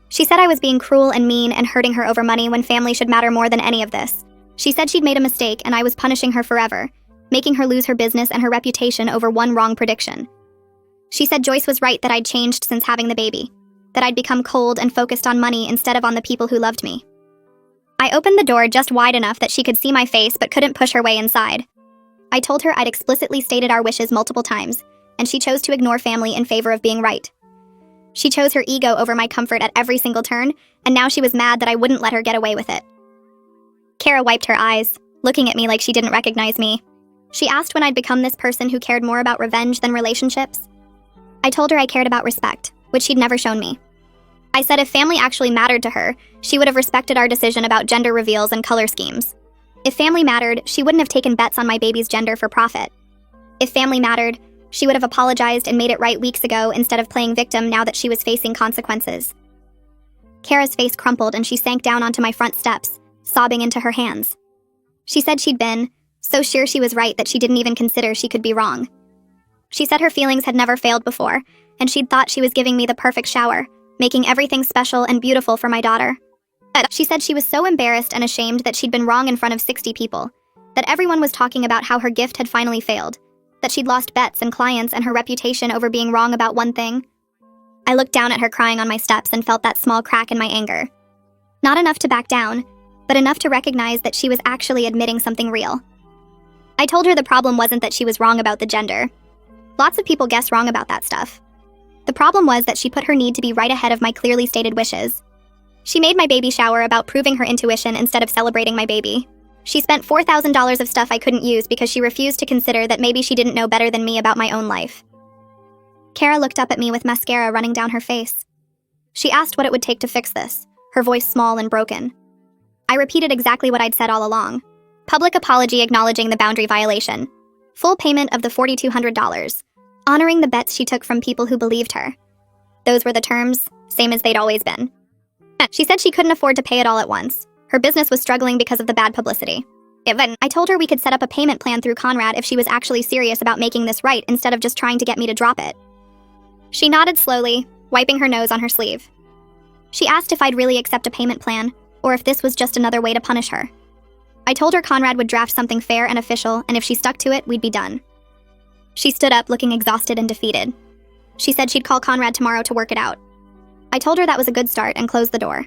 She said I was being cruel and mean and hurting her over money when family should matter more than any of this. She said she'd made a mistake and I was punishing her forever, making her lose her business and her reputation over one wrong prediction. She said Joyce was right that I'd changed since having the baby, that I'd become cold and focused on money instead of on the people who loved me. I opened the door just wide enough that she could see my face but couldn't push her way inside. I told her I'd explicitly stated our wishes multiple times, and she chose to ignore family in favor of being right. She chose her ego over my comfort at every single turn, and now she was mad that I wouldn't let her get away with it. Kara wiped her eyes, looking at me like she didn't recognize me. She asked when I'd become this person who cared more about revenge than relationships. I told her I cared about respect, which she'd never shown me. I said if family actually mattered to her, she would have respected our decision about gender reveals and color schemes. If family mattered, she wouldn't have taken bets on my baby's gender for profit. If family mattered, she would have apologized and made it right weeks ago instead of playing victim now that she was facing consequences. Kara's face crumpled and she sank down onto my front steps, sobbing into her hands. She said she'd been so sure she was right that she didn't even consider she could be wrong. She said her feelings had never failed before, and she'd thought she was giving me the perfect shower, making everything special and beautiful for my daughter. She said she was so embarrassed and ashamed that she'd been wrong in front of 60 people, that everyone was talking about how her gift had finally failed, that she'd lost bets and clients and her reputation over being wrong about one thing. I looked down at her crying on my steps and felt that small crack in my anger. Not enough to back down, but enough to recognize that she was actually admitting something real. I told her the problem wasn't that she was wrong about the gender. Lots of people guess wrong about that stuff. The problem was that she put her need to be right ahead of my clearly stated wishes. She made my baby shower about proving her intuition instead of celebrating my baby. She spent $4,000 of stuff I couldn't use because she refused to consider that maybe she didn't know better than me about my own life. Kara looked up at me with mascara running down her face. She asked what it would take to fix this, her voice small and broken. I repeated exactly what I'd said all along. Public apology acknowledging the boundary violation. Full payment of the $4,200. Honoring the bets she took from people who believed her. Those were the terms, same as they'd always been. She said she couldn't afford to pay it all at once. Her business was struggling because of the bad publicity. I told her we could set up a payment plan through Conrad if she was actually serious about making this right instead of just trying to get me to drop it. She nodded slowly, wiping her nose on her sleeve. She asked if I'd really accept a payment plan, or if this was just another way to punish her. I told her Conrad would draft something fair and official, and if she stuck to it, we'd be done. She stood up looking exhausted and defeated. She said she'd call Conrad tomorrow to work it out. I told her that was a good start and closed the door.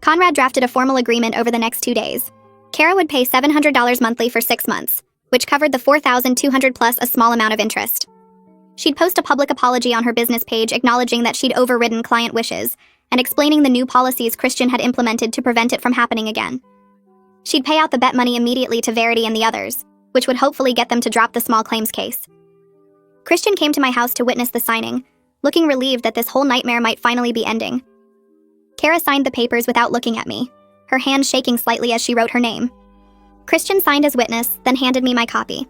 Conrad drafted a formal agreement over the next 2 days. Kara would pay $700 monthly for 6 months, which covered the $4,200 plus a small amount of interest. She'd post a public apology on her business page acknowledging that she'd overridden client wishes and explaining the new policies Christian had implemented to prevent it from happening again. She'd pay out the bet money immediately to Verity and the others, which would hopefully get them to drop the small claims case. Christian came to my house to witness the signing, looking relieved that this whole nightmare might finally be ending. Kara signed the papers without looking at me, her hand shaking slightly as she wrote her name. Christian signed as witness, then handed me my copy.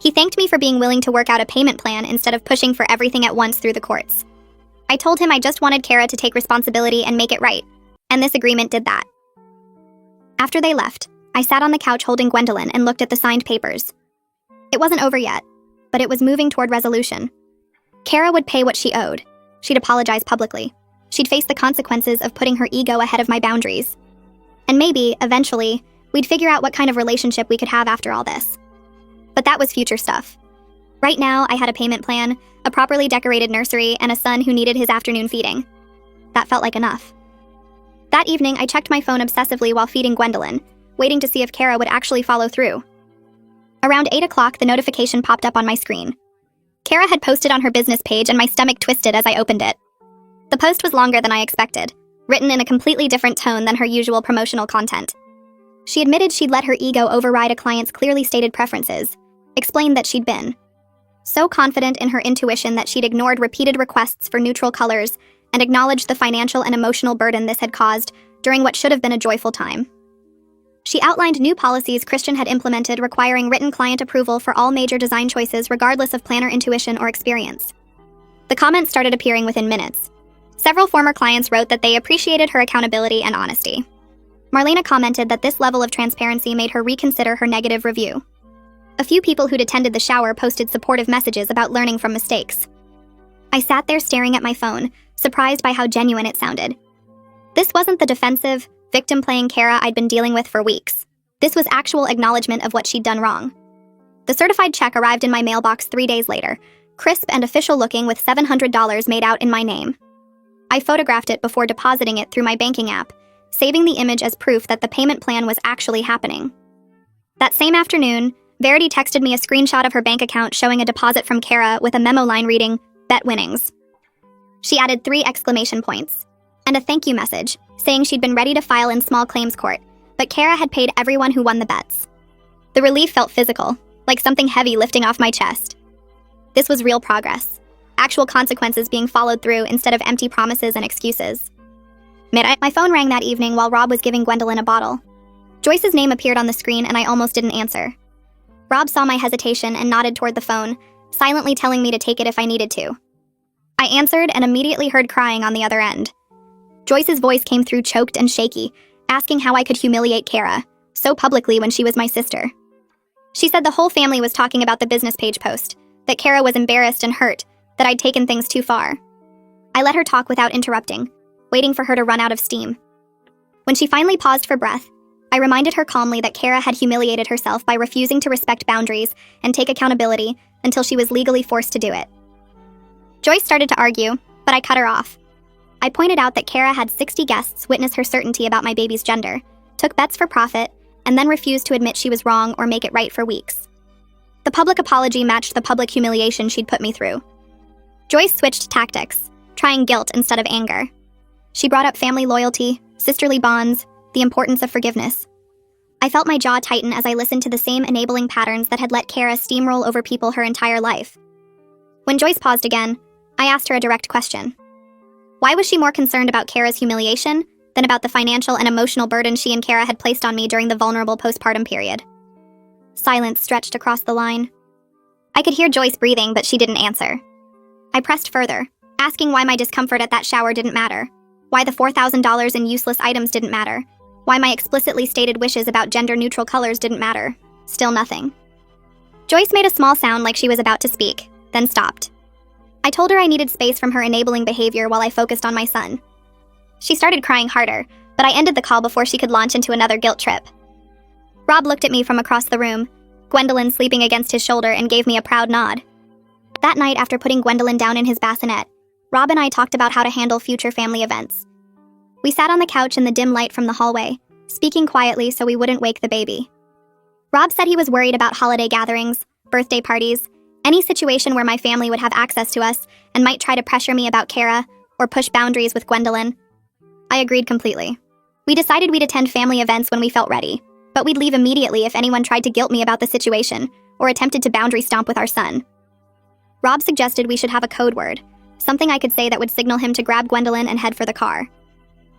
He thanked me for being willing to work out a payment plan instead of pushing for everything at once through the courts. I told him I just wanted Kara to take responsibility and make it right, and this agreement did that. After they left, I sat on the couch holding Gwendolyn and looked at the signed papers. It wasn't over yet, but it was moving toward resolution. Kara would pay what she owed. She'd apologize publicly. She'd face the consequences of putting her ego ahead of my boundaries. And maybe, eventually, we'd figure out what kind of relationship we could have after all this. But that was future stuff. Right now, I had a payment plan, a properly decorated nursery, and a son who needed his afternoon feeding. That felt like enough. That evening, I checked my phone obsessively while feeding Gwendolyn, waiting to see if Kara would actually follow through. Around 8 o'clock, the notification popped up on my screen. Kara had posted on her business page and my stomach twisted as I opened it. The post was longer than I expected, written in a completely different tone than her usual promotional content. She admitted she'd let her ego override a client's clearly stated preferences, explained that she'd been so confident in her intuition that she'd ignored repeated requests for neutral colors and acknowledged the financial and emotional burden this had caused during what should have been a joyful time. She outlined new policies Christian had implemented requiring written client approval for all major design choices regardless of planner intuition or experience. The comments started appearing within minutes. Several former clients wrote that they appreciated her accountability and honesty. Marlena commented that this level of transparency made her reconsider her negative review. A few people who'd attended the shower posted supportive messages about learning from mistakes. I sat there staring at my phone, surprised by how genuine it sounded. This wasn't the defensive, victim-playing Kara I'd been dealing with for weeks. This was actual acknowledgement of what she'd done wrong. The certified check arrived in my mailbox 3 days later, crisp and official-looking with $700 made out in my name. I photographed it before depositing it through my banking app, saving the image as proof that the payment plan was actually happening. That same afternoon, Verity texted me a screenshot of her bank account showing a deposit from Kara with a memo line reading, "Bet winnings." She added 3 exclamation points, and a thank you message, saying she'd been ready to file in small claims court, but Kara had paid everyone who won the bets. The relief felt physical, like something heavy lifting off my chest. This was real progress, actual consequences being followed through instead of empty promises and excuses. My phone rang that evening while Rob was giving Gwendolyn a bottle. Joyce's name appeared on the screen and I almost didn't answer. Rob saw my hesitation and nodded toward the phone, silently telling me to take it if I needed to. I answered and immediately heard crying on the other end. Joyce's voice came through choked and shaky, asking how I could humiliate Kara, so publicly when she was my sister. She said the whole family was talking about the business page post, that Kara was embarrassed and hurt, that I'd taken things too far. I let her talk without interrupting, waiting for her to run out of steam. When she finally paused for breath, I reminded her calmly that Kara had humiliated herself by refusing to respect boundaries and take accountability until she was legally forced to do it. Joyce started to argue, but I cut her off. I pointed out that Kara had 60 guests witness her certainty about my baby's gender, took bets for profit, and then refused to admit she was wrong or make it right for weeks. The public apology matched the public humiliation she'd put me through. Joyce switched tactics, trying guilt instead of anger. She brought up family loyalty, sisterly bonds, the importance of forgiveness. I felt my jaw tighten as I listened to the same enabling patterns that had let Kara steamroll over people her entire life. When Joyce paused again, I asked her a direct question. Why was she more concerned about Kara's humiliation than about the financial and emotional burden she and Kara had placed on me during the vulnerable postpartum period? Silence stretched across the line. I could hear Joyce breathing, but she didn't answer. I pressed further, asking why my discomfort at that shower didn't matter, why the $4,000 in useless items didn't matter, why my explicitly stated wishes about gender-neutral colors didn't matter. Still nothing. Joyce made a small sound like she was about to speak, then stopped. I told her I needed space from her enabling behavior while I focused on my son. She started crying harder, but I ended the call before she could launch into another guilt trip. Rob looked at me from across the room, Gwendolyn sleeping against his shoulder, and gave me a proud nod. That night, after putting Gwendolyn down in his bassinet, Rob and I talked about how to handle future family events. We sat on the couch in the dim light from the hallway, speaking quietly so we wouldn't wake the baby. Rob said he was worried about holiday gatherings, birthday parties, any situation where my family would have access to us and might try to pressure me about Kara or push boundaries with Gwendolyn. I agreed completely. We decided we'd attend family events when we felt ready, but we'd leave immediately if anyone tried to guilt me about the situation or attempted to boundary stomp with our son. Rob suggested we should have a code word, something I could say that would signal him to grab Gwendolyn and head for the car.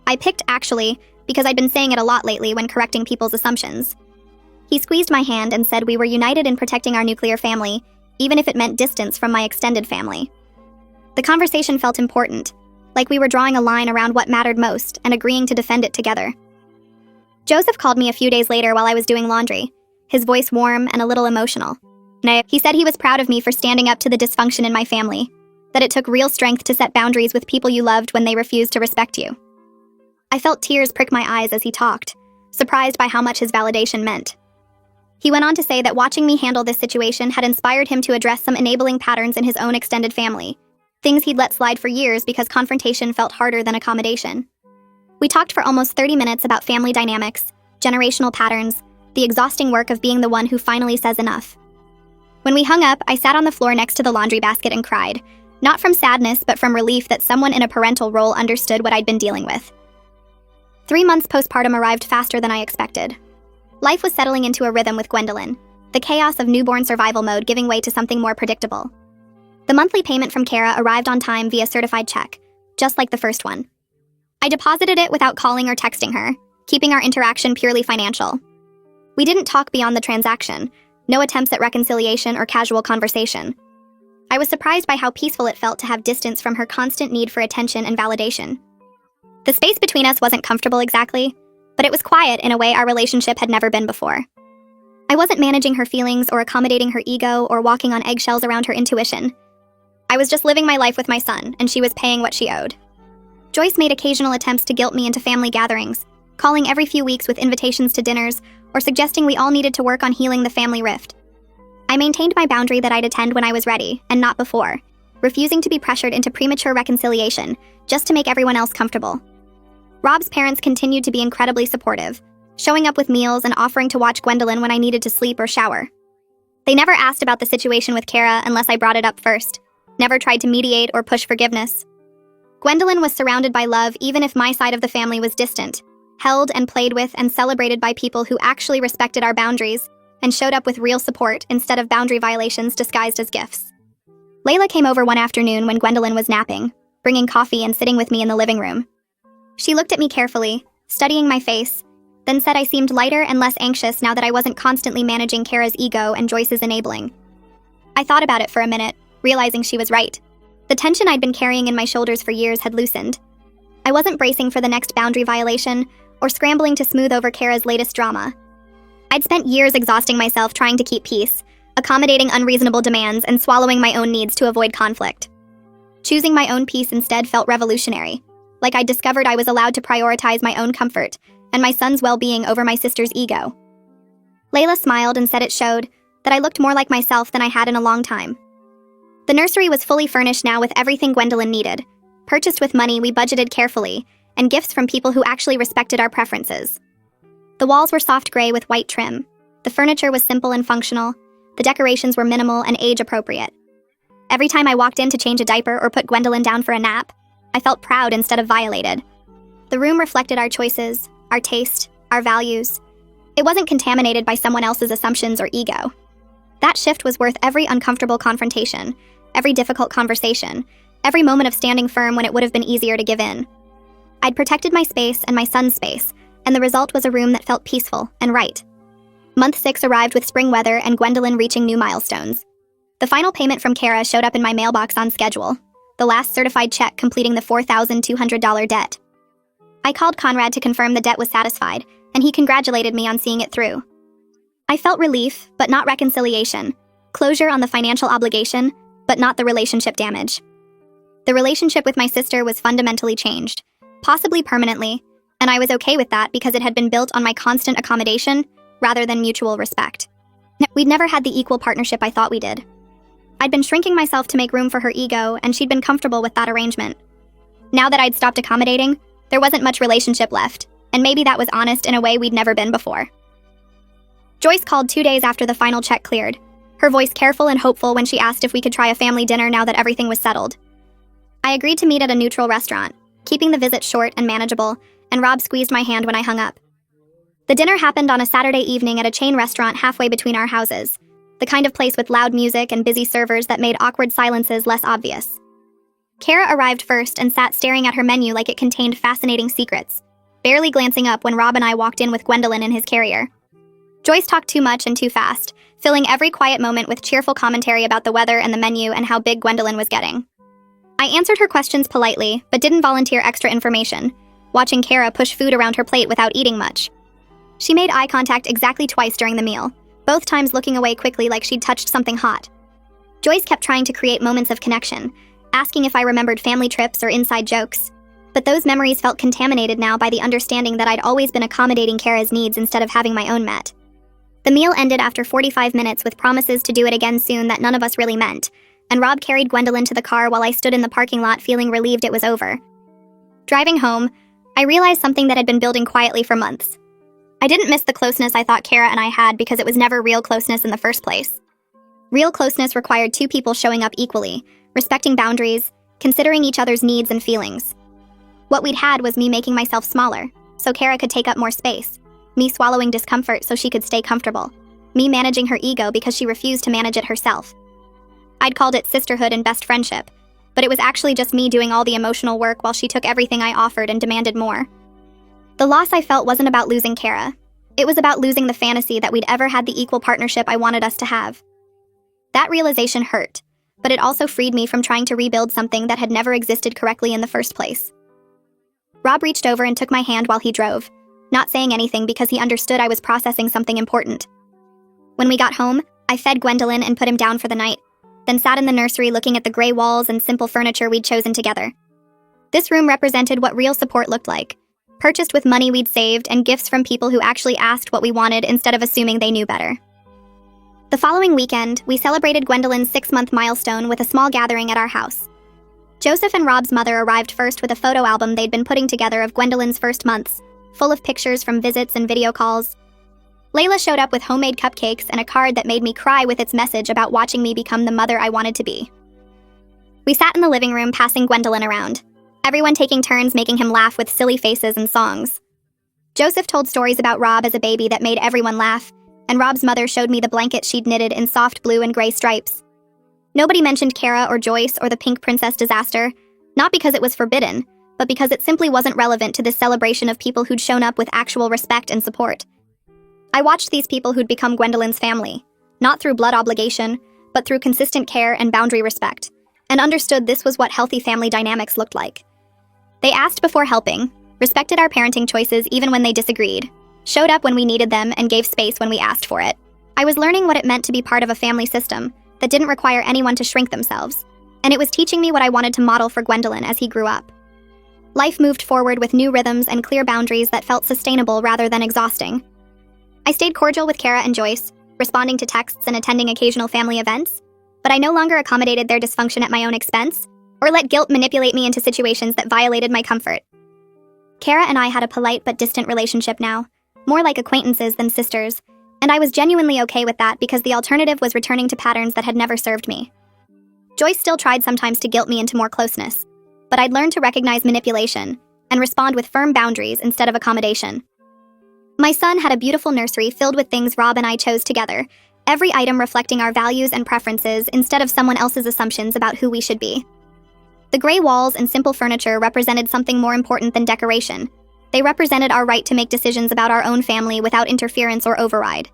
I picked actually because I'd been saying it a lot lately when correcting people's assumptions. He squeezed my hand and said we were united in protecting our nuclear family, even if it meant distance from my extended family. The conversation felt important, like we were drawing a line around what mattered most and agreeing to defend it together. Joseph called me a few days later while I was doing laundry, his voice warm and a little emotional. He said he was proud of me for standing up to the dysfunction in my family, that it took real strength to set boundaries with people you loved when they refused to respect you. I felt tears prick my eyes as he talked, surprised by how much his validation meant. He went on to say that watching me handle this situation had inspired him to address some enabling patterns in his own extended family, things he'd let slide for years because confrontation felt harder than accommodation. We talked for almost 30 minutes about family dynamics, generational patterns, the exhausting work of being the one who finally says enough. When we hung up, I sat on the floor next to the laundry basket and cried, not from sadness but from relief that someone in a parental role understood what I'd been dealing with. 3 months postpartum arrived faster than I expected. Life was settling into a rhythm with Gwendolyn, the chaos of newborn survival mode giving way to something more predictable. The monthly payment from Kara arrived on time via certified check, just like the first one. I deposited it without calling or texting her, keeping our interaction purely financial. We didn't talk beyond the transaction, no attempts at reconciliation or casual conversation. I was surprised by how peaceful it felt to have distance from her constant need for attention and validation. The space between us wasn't comfortable exactly, but it was quiet in a way our relationship had never been before. I wasn't managing her feelings or accommodating her ego or walking on eggshells around her intuition. I was just living my life with my son, and she was paying what she owed. Joyce made occasional attempts to guilt me into family gatherings, calling every few weeks with invitations to dinners or suggesting we all needed to work on healing the family rift. I maintained my boundary that I'd attend when I was ready, and not before, refusing to be pressured into premature reconciliation just to make everyone else comfortable. Rob's parents continued to be incredibly supportive, showing up with meals and offering to watch Gwendolyn when I needed to sleep or shower. They never asked about the situation with Kara unless I brought it up first, never tried to mediate or push forgiveness. Gwendolyn was surrounded by love even if my side of the family was distant, held and played with and celebrated by people who actually respected our boundaries and showed up with real support instead of boundary violations disguised as gifts. Layla came over one afternoon when Gwendolyn was napping, bringing coffee and sitting with me in the living room. She looked at me carefully, studying my face, then said I seemed lighter and less anxious now that I wasn't constantly managing Kara's ego and Joyce's enabling. I thought about it for a minute, realizing she was right. The tension I'd been carrying in my shoulders for years had loosened. I wasn't bracing for the next boundary violation or scrambling to smooth over Kara's latest drama. I'd spent years exhausting myself trying to keep peace, accommodating unreasonable demands and swallowing my own needs to avoid conflict. Choosing my own peace instead felt revolutionary, like I'd discovered I was allowed to prioritize my own comfort and my son's well-being over my sister's ego. Layla smiled and said it showed that I looked more like myself than I had in a long time. The nursery was fully furnished now with everything Gwendolyn needed, purchased with money we budgeted carefully, and gifts from people who actually respected our preferences. The walls were soft gray with white trim. The furniture was simple and functional. The decorations were minimal and age-appropriate. Every time I walked in to change a diaper or put Gwendolyn down for a nap, I felt proud instead of violated. The room reflected our choices, our taste, our values. It wasn't contaminated by someone else's assumptions or ego. That shift was worth every uncomfortable confrontation, every difficult conversation, every moment of standing firm when it would have been easier to give in. I'd protected my space and my son's space, and the result was a room that felt peaceful and right. Month 6 arrived with spring weather and Gwendolyn reaching new milestones. The final payment from Kara showed up in my mailbox on schedule, the last certified check completing the $4,200 debt. I called Conrad to confirm the debt was satisfied, and he congratulated me on seeing it through. I felt relief, but not reconciliation, closure on the financial obligation, but not the relationship damage. The relationship with my sister was fundamentally changed, possibly permanently, and I was okay with that because it had been built on my constant accommodation rather than mutual respect. We'd never had the equal partnership I thought we did. I'd been shrinking myself to make room for her ego, and she'd been comfortable with that arrangement. Now that I'd stopped accommodating, there wasn't much relationship left, and maybe that was honest in a way we'd never been before. Joyce called 2 days after the final check cleared, her voice careful and hopeful when she asked if we could try a family dinner now that everything was settled. I agreed to meet at a neutral restaurant, keeping the visit short and manageable, and Rob squeezed my hand when I hung up. The dinner happened on a Saturday evening at a chain restaurant halfway between our houses. the kind of place with loud music and busy servers that made awkward silences less obvious. Kara arrived first and sat staring at her menu like it contained fascinating secrets, barely glancing up when Rob and I walked in with Gwendolyn in his carrier. Joyce talked too much and too fast, filling every quiet moment with cheerful commentary about the weather and the menu and how big Gwendolyn was getting. I answered her questions politely, but didn't volunteer extra information, watching Kara push food around her plate without eating much. She made eye contact exactly twice during the meal, both times looking away quickly like she'd touched something hot. Joyce kept trying to create moments of connection, asking if I remembered family trips or inside jokes, but those memories felt contaminated now by the understanding that I'd always been accommodating Kara's needs instead of having my own met. The meal ended after 45 minutes with promises to do it again soon that none of us really meant, and Rob carried Gwendolyn to the car while I stood in the parking lot feeling relieved it was over. Driving home, I realized something that had been building quietly for months. I didn't miss the closeness I thought Kara and I had because it was never real closeness in the first place. Real closeness required two people showing up equally, respecting boundaries, considering each other's needs and feelings. What we'd had was me making myself smaller, so Kara could take up more space, me swallowing discomfort so she could stay comfortable, me managing her ego because she refused to manage it herself. I'd called it sisterhood and best friendship, but it was actually just me doing all the emotional work while she took everything I offered and demanded more. The loss I felt wasn't about losing Kara. It was about losing the fantasy that we'd ever had the equal partnership I wanted us to have. That realization hurt, but it also freed me from trying to rebuild something that had never existed correctly in the first place. Rob reached over and took my hand while he drove, not saying anything because he understood I was processing something important. When we got home, I fed Gwendolyn and put him down for the night, then sat in the nursery looking at the gray walls and simple furniture we'd chosen together. This room represented what real support looked like, purchased with money we'd saved and gifts from people who actually asked what we wanted instead of assuming they knew better. The following weekend, we celebrated Gwendolyn's 6-month milestone with a small gathering at our house. Joseph and Rob's mother arrived first with a photo album they'd been putting together of Gwendolyn's first months, full of pictures from visits and video calls. Layla showed up with homemade cupcakes and a card that made me cry with its message about watching me become the mother I wanted to be. We sat in the living room passing Gwendolyn around, everyone taking turns making him laugh with silly faces and songs. Joseph told stories about Rob as a baby that made everyone laugh, and Rob's mother showed me the blanket she'd knitted in soft blue and gray stripes. Nobody mentioned Kara or Joyce or the pink princess disaster, not because it was forbidden, but because it simply wasn't relevant to this celebration of people who'd shown up with actual respect and support. I watched these people who'd become Gwendolyn's family, not through blood obligation, but through consistent care and boundary respect, and understood this was what healthy family dynamics looked like. They asked before helping, respected our parenting choices even when they disagreed, showed up when we needed them, and gave space when we asked for it. I was learning what it meant to be part of a family system that didn't require anyone to shrink themselves, and it was teaching me what I wanted to model for Gwendolyn as he grew up. Life moved forward with new rhythms and clear boundaries that felt sustainable rather than exhausting. I stayed cordial with Kara and Joyce, responding to texts and attending occasional family events, but I no longer accommodated their dysfunction at my own expense, or let guilt manipulate me into situations that violated my comfort. Kara and I had a polite but distant relationship now, more like acquaintances than sisters, and I was genuinely okay with that because the alternative was returning to patterns that had never served me. Joyce still tried sometimes to guilt me into more closeness, but I'd learned to recognize manipulation and respond with firm boundaries instead of accommodation. My son had a beautiful nursery filled with things Rob and I chose together, every item reflecting our values and preferences instead of someone else's assumptions about who we should be. The gray walls and simple furniture represented something more important than decoration. They represented our right to make decisions about our own family without interference or override.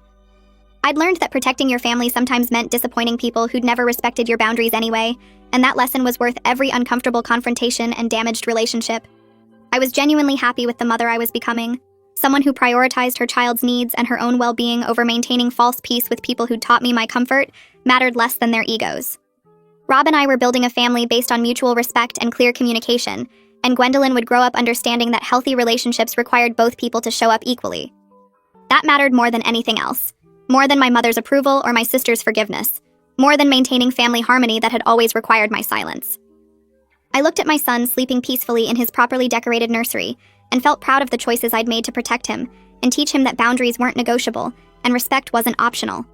I'd learned that protecting your family sometimes meant disappointing people who'd never respected your boundaries anyway, and that lesson was worth every uncomfortable confrontation and damaged relationship. I was genuinely happy with the mother I was becoming, someone who prioritized her child's needs and her own well-being over maintaining false peace with people who taught me my comfort mattered less than their egos. Rob and I were building a family based on mutual respect and clear communication, and Gwendolyn would grow up understanding that healthy relationships required both people to show up equally. That mattered more than anything else, more than my mother's approval or my sister's forgiveness, more than maintaining family harmony that had always required my silence. I looked at my son sleeping peacefully in his properly decorated nursery and felt proud of the choices I'd made to protect him and teach him that boundaries weren't negotiable and respect wasn't optional.